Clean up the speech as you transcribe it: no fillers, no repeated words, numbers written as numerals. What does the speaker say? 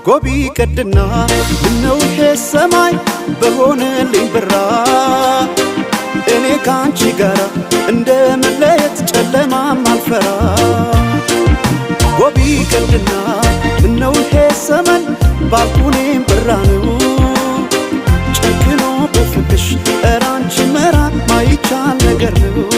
ጎቢ ቀድና ምነው ይሄ ሰማይ በሆነልኝ ብራ እኔ ካንቺ ጋራ እንደመለየት ጨለማም አልፈራ ጎቢ ቀድና ምነው ይሄ ሰማይ ባልኩኔም ብራ ነው ጨክኖ በፍቅሽ ኧረ አንቺ መራቅ ማይቻል ነገር ነው